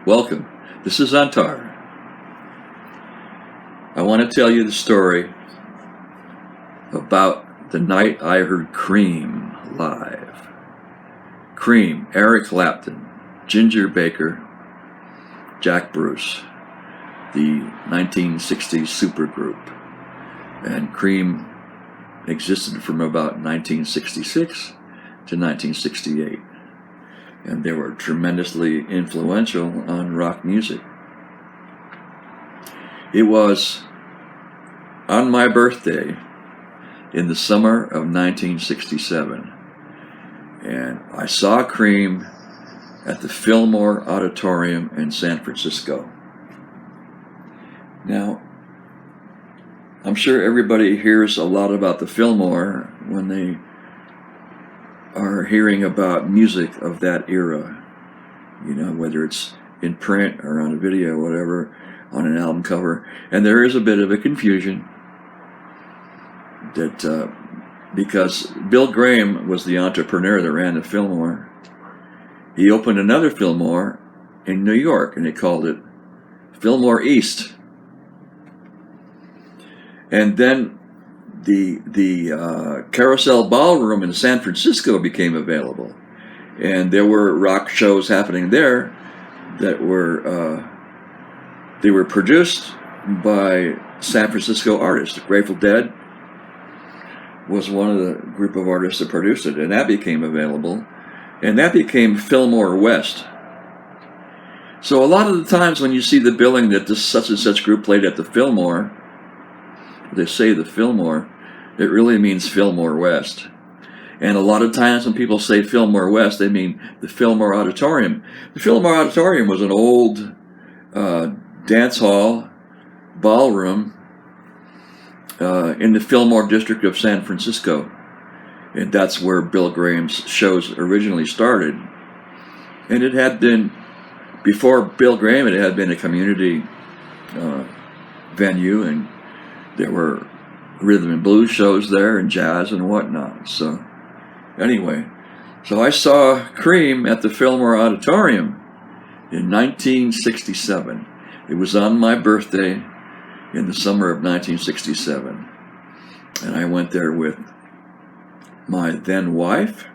Welcome. This is Antar. I want to tell you the story about the night I heard Cream live. Cream, Eric Clapton, Ginger Baker, Jack Bruce, the 1960s supergroup. And Cream existed from about 1966 to 1968. And they were tremendously influential on rock music. It was on my birthday in the summer of 1967, and I saw Cream at the FILLMORE Auditorium in San Francisco. Now, I'm sure everybody hears a lot about the FILLMORE when they are hearing about music of that era, whether it's in print or on a video or whatever, on an album cover. And there is a bit of a confusion that because Bill Graham was the entrepreneur that ran the FILLMORE, he opened another FILLMORE in New York, and he called it FILLMORE East. And then the Carousel Ballroom in San Francisco became available, and there were rock shows happening there that were they were produced by San Francisco artists. Grateful Dead was one of the group of artists that produced it, and that became available, and that became FILLMORE West. So a lot of the times when you see the billing that this such and such group played at the FILLMORE, they say the FILLMORE, it really means FILLMORE West. And a lot of times when people say FILLMORE West, they mean the FILLMORE Auditorium. The FILLMORE Auditorium was an old dance hall ballroom in the Fillmore district of San Francisco. And that's where Bill Graham's shows originally started. And it had been, before Bill Graham, it had been a community venue, and there were rhythm and blues shows there and jazz and whatnot. So anyway, so I saw Cream at the FILLMORE Auditorium in 1967. It was on my birthday in the summer of 1967. And I went there with my then wife.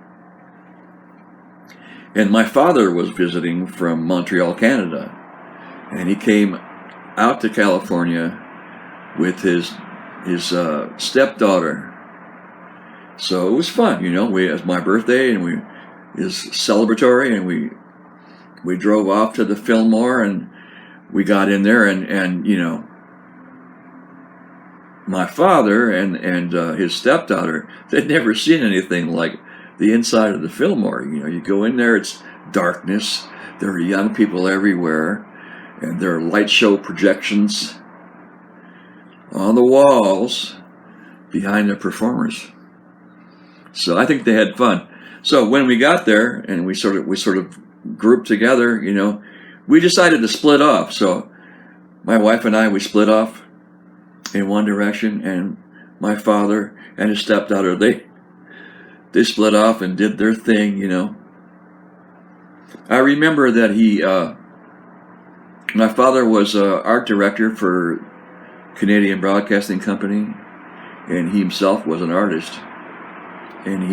And my father was visiting from Montreal, Canada. And he came out to California with his stepdaughter. So it was fun, it was my birthday, and it was celebratory, and we drove off to the FILLMORE, and we got in there, and my father and his stepdaughter, they'd never seen anything like the inside of the FILLMORE. You go in there, it's darkness, there are young people everywhere, and there are light show projections on the walls behind the performers. So I think they had fun. So when we got there and we sort of grouped together, we decided to split off. So my wife and I, we split off in one direction, and my father and his stepdaughter, they split off and did their thing, I remember that my father was art director for Canadian Broadcasting Company, and he himself was an artist. And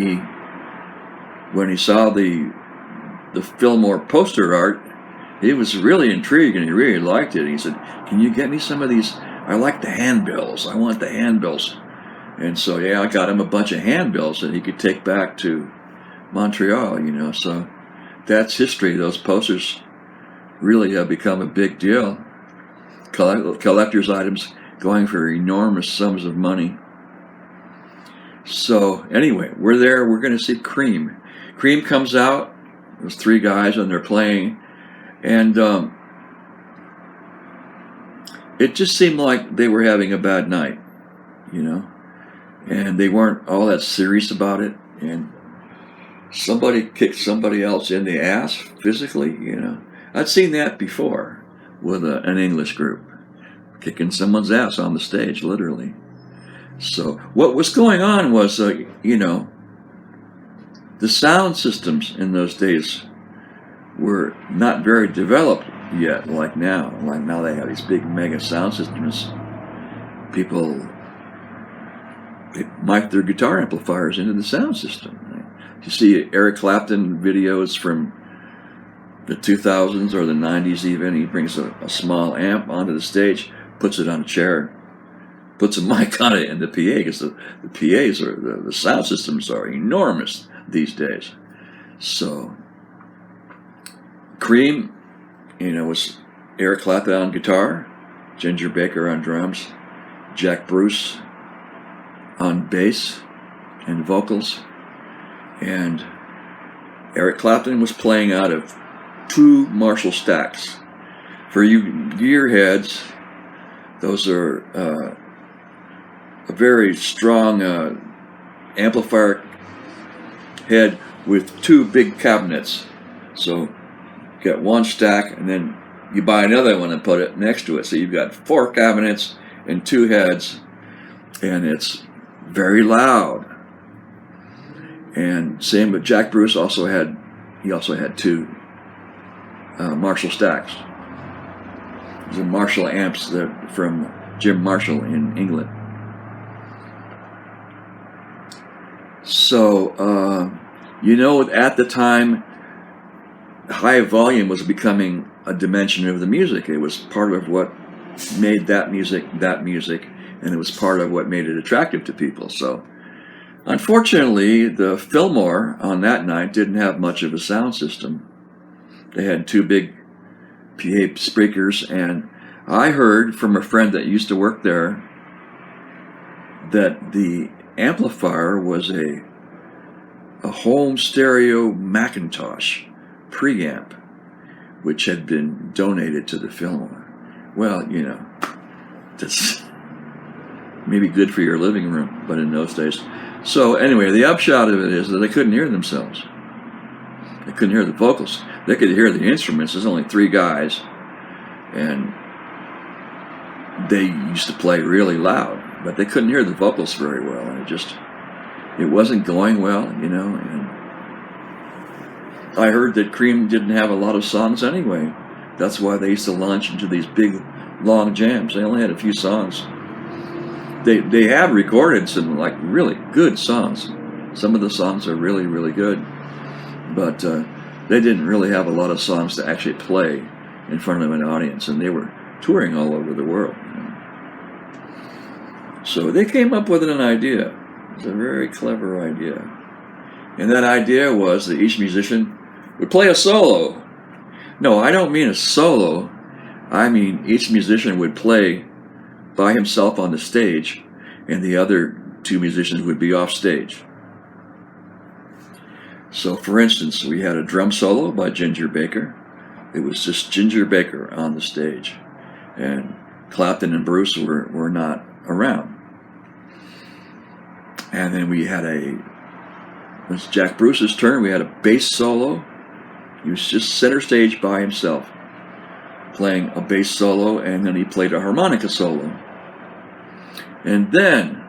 when he saw the FILLMORE poster art, he was really intrigued, and he really liked it. He said, "Can you get me some of these? I like the handbills. I want the handbills." And so, I got him a bunch of handbills that he could take back to Montreal, So that's history. Those posters really have become a big deal. Collector's items going for enormous sums of money. So anyway, we're there. We're going to see Cream. Cream comes out. There's three guys, and they're playing, and it just seemed like they were having a bad night, and they weren't all that serious about it. And somebody kicked somebody else in the ass physically. I'd seen that before with an English group. Kicking someone's ass on the stage, literally. So what was going on was, the sound systems in those days were not very developed yet like now. Like now they have these big mega sound systems. People mic their guitar amplifiers into the sound system. You see Eric Clapton videos from the 2000s or the 90s even. He brings a small amp onto the stage, puts it on a chair, puts a mic on it in the PA, because the PAs are, the sound systems are enormous these days. So Cream, was Eric Clapton on guitar, Ginger Baker on drums, Jack Bruce on bass and vocals, and Eric Clapton was playing out of 2 Marshall stacks. For you gearheads, those are a very strong amplifier head with 2 big cabinets. So you got 1 stack, and then you buy another one and put it next to it. So you've got 4 cabinets and 2 heads, and it's very loud. And same with Jack Bruce also had 2 Marshall stacks. These are Marshall amps that from Jim Marshall in England. So at the time, high volume was becoming a dimension of the music. It was part of what made that music, and it was part of what made it attractive to people. So unfortunately, the Fillmore on that night didn't have much of a sound system. They had 2 big PA speakers, and I heard from a friend that used to work there that the amplifier was a home stereo Macintosh preamp, which had been donated to the Fillmore. Well, that's maybe good for your living room, but in those days. So anyway, the upshot of it is that they couldn't hear themselves. They couldn't hear the vocals. They could hear the instruments. There's only 3 guys, and they used to play really loud, but they couldn't hear the vocals very well, and it wasn't going well, and I heard that Cream didn't have a lot of songs anyway. That's why they used to launch into these big, long jams. They only had a few songs. They have recorded some really good songs. Some of the songs are really, really good, but they didn't really have a lot of songs to actually play in front of an audience, and they were touring all over the world. So they came up with an idea. It was a very clever idea. And that idea was that each musician would play a solo. No, I don't mean a solo. I mean each musician would play by himself on the stage, and the other 2 musicians would be off stage. So, for instance, we had a drum solo by Ginger Baker. It was just Ginger Baker on the stage, and Clapton and Bruce were not around. And then it was Jack Bruce's turn. We had a bass solo. He was just center stage by himself, playing a bass solo, and then he played a harmonica solo. And then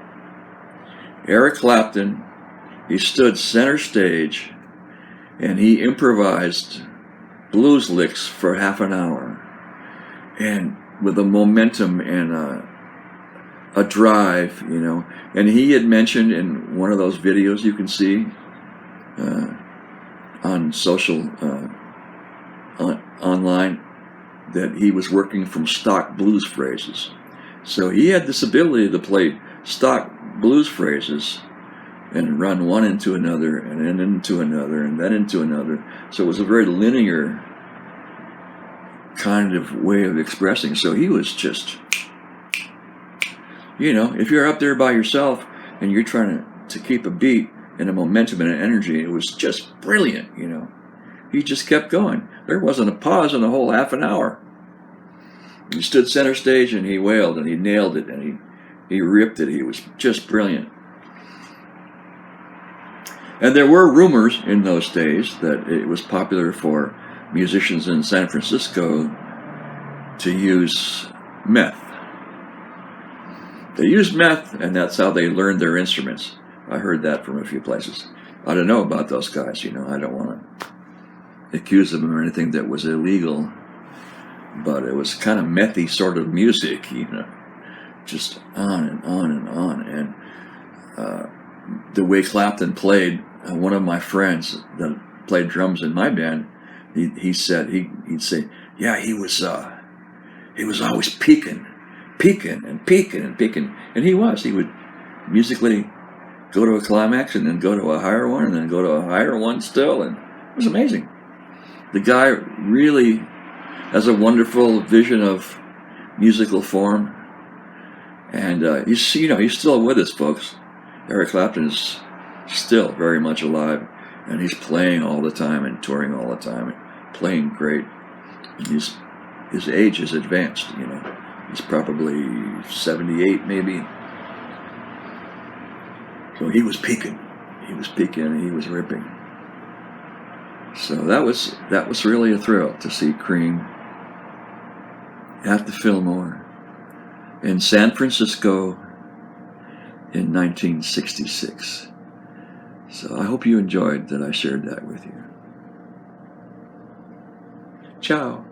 Eric Clapton, he stood center stage, and he improvised blues licks for half an hour, and with a momentum and a drive, And he had mentioned in one of those videos you can see on social, online, that he was working from stock blues phrases. So he had this ability to play stock blues phrases and run one into another, and then into another, and then into another. So it was a very linear kind of way of expressing. So he was just, if you're up there by yourself and you're trying to keep a beat and a momentum and an energy, it was just brilliant, He just kept going. There wasn't a pause in the whole half an hour. He stood center stage and he wailed and he nailed it and he ripped it. He was just brilliant. And there were rumors in those days that it was popular for musicians in San Francisco to use meth. They used meth, and that's how they learned their instruments. I heard that from a few places. I don't know about those guys, I don't want to accuse them of anything that was illegal. but it was kind of methy sort of music, you know, just on and on and on. And the way Clapton played, one of my friends that played drums in my band, he said he'd say, yeah, he was always peaking, and he would musically go to a climax and then go to a higher one and then go to a higher one still, and it was amazing. The guy really has a wonderful vision of musical form, and he's still with us, folks. Eric Clapton is still very much alive, and he's playing all the time and touring all the time, and playing great. And his age is advanced, you know. He's probably 78, maybe. So he was peaking, and he was ripping. So that was really a thrill to see Cream at the Fillmore in San Francisco in 1966. So I hope you enjoyed that I shared that with you. Ciao.